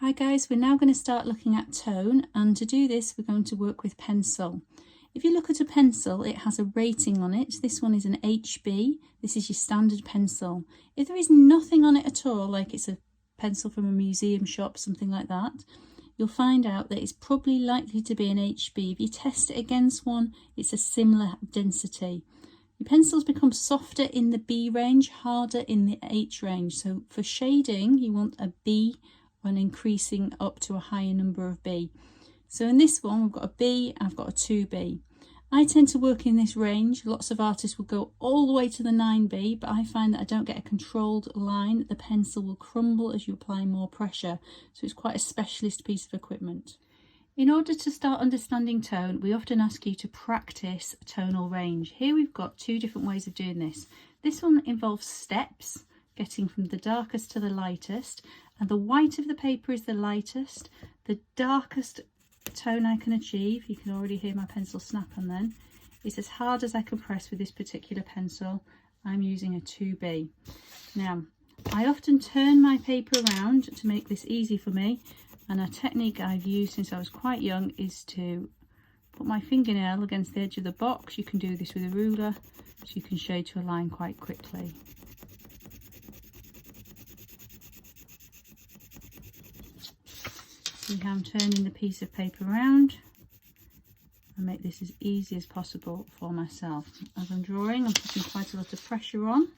Hi guys, we're now going to start looking at tone, and to do this we're going to work with pencil. If you look at a pencil, it has a rating on it. This one is an HB. This is your standard pencil. If there is nothing on it at all, like it's a pencil from a museum shop, something like that, you'll find out that it's probably likely to be an HB. If you test it against one, it's a similar density. Your pencils become softer in the B range, harder in the H range. So for shading, you want a B when increasing up to a higher number of B. So in this one, we've got a B, I've got a 2B. I tend to work in this range. Lots of artists will go all the way to the 9B, but I find that I don't get a controlled line. The pencil will crumble as you apply more pressure. So it's quite a specialist piece of equipment. In order to start understanding tone, we often ask you to practice tonal range. Here we've got two different ways of doing this. This one involves steps, getting from the darkest to the lightest, and the white of the paper is the lightest. The darkest tone I can achieve, you can already hear my pencil snap on then, is as hard as I can press with this particular pencil. I'm using a 2B. Now, I often turn my paper around to make this easy for me, and a technique I've used since I was quite young is to put my fingernail against the edge of the box. You can do this with a ruler, so you can shade to a line quite quickly. See how I'm turning the piece of paper around and make this as easy as possible for myself. As I'm drawing, I'm putting quite a lot of pressure on.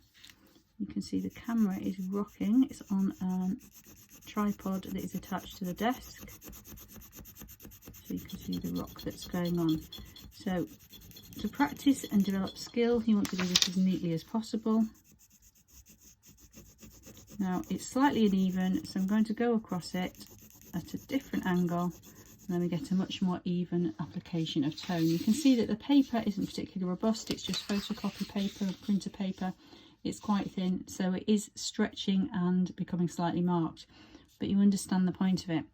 You can see the camera is rocking. It's on a tripod that is attached to the desk, so you can see the rock that's going on. So to practice and develop skill, you want to do this as neatly as possible. Now it's slightly uneven, so I'm going to go across it at a different angle, and then we get a much more even application of tone. You can see that the paper isn't particularly robust, it's just photocopy paper, printer paper. It's quite thin, so it is stretching and becoming slightly marked, but you understand the point of it.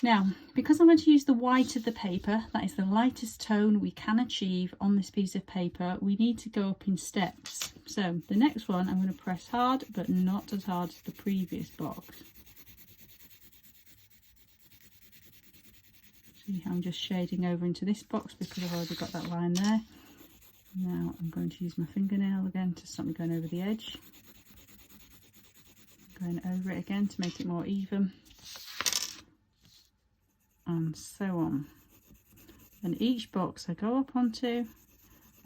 Now, because I'm going to use the white of the paper, that is the lightest tone we can achieve on this piece of paper, we need to go up in steps. So the next one I'm going to press hard, but not as hard as the previous box. See how I'm just shading over into this box because I've already got that line there. Now I'm going to use my fingernail again to stop me going over the edge. Going over it again to make it more even. And so on. And each box I go up onto,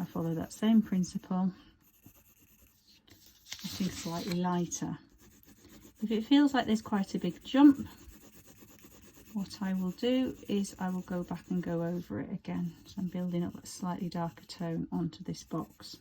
I follow that same principle, getting slightly lighter. If it feels like there's quite a big jump, what I will do is I will go back and go over it again. So I'm building up a slightly darker tone onto this box.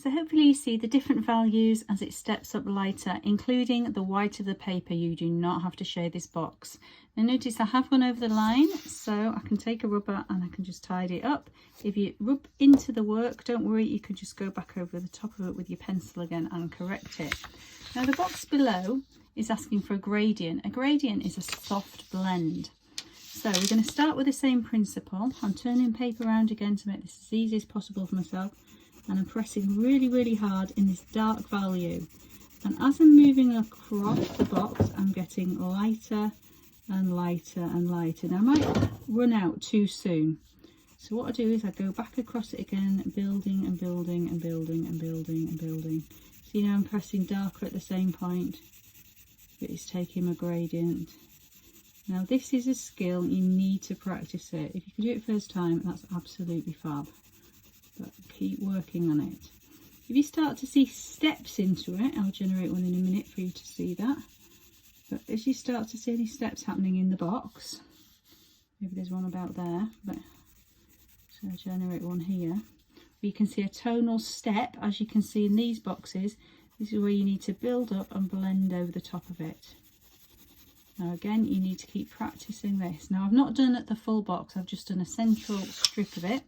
So hopefully you see the different values as it steps up lighter, including the white of the paper. You do not have to shade this box. Now notice I have gone over the line, so I can take a rubber and I can just tidy it up. If you rub into the work, don't worry, you can just go back over the top of it with your pencil again and correct it. Now the box below is asking for a gradient. A gradient is a soft blend. So we're going to start with the same principle. I'm turning paper around again to make this as easy as possible for myself. And I'm pressing really hard in this dark value, and as I'm moving across the box I'm getting lighter and lighter and lighter. Now I might run out too soon, so what I do is I go back across it again, building and building and building and building and building. See, now I'm pressing darker at the same point, but it's taking my gradient. Now this is a skill, you need to practice it. If you can do it first time, that's absolutely fab. But keep working on it. If you start to see steps into it, I'll generate one in a minute for you to see that. But as you start to see any steps happening in the box, maybe there's one about there, but so I generate one here. You can see a tonal step, as you can see in these boxes. This is where you need to build up and blend over the top of it. Now again, you need to keep practicing this. Now I've not done the full box, I've just done a central strip of it.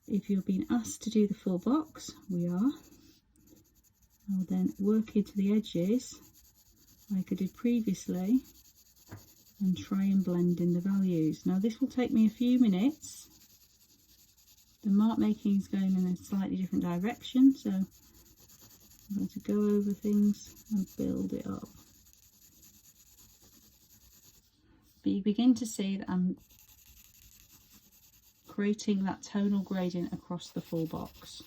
If you're being asked to do the full box, we are. I'll then work into the edges like I did previously and try and blend in the values. Now this will take me a few minutes. The mark making is going in a slightly different direction, so I'm going to go over things and build it up. But you begin to see that I'm creating that tonal gradient across the full box.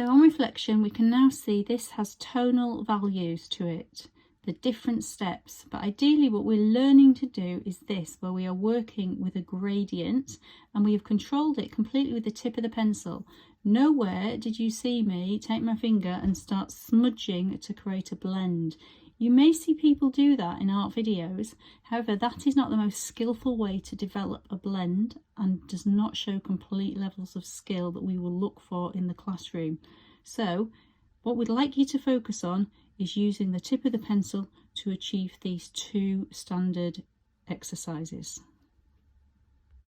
So on reflection, we can now see this has tonal values to it, the different steps. But ideally what we're learning to do is this, where we are working with a gradient and we have controlled it completely with the tip of the pencil. Nowhere did you see me take my finger and start smudging to create a blend. You may see people do that in art videos, however that is not the most skillful way to develop a blend and does not show complete levels of skill that we will look for in the classroom. So what we'd like you to focus on is using the tip of the pencil to achieve these two standard exercises.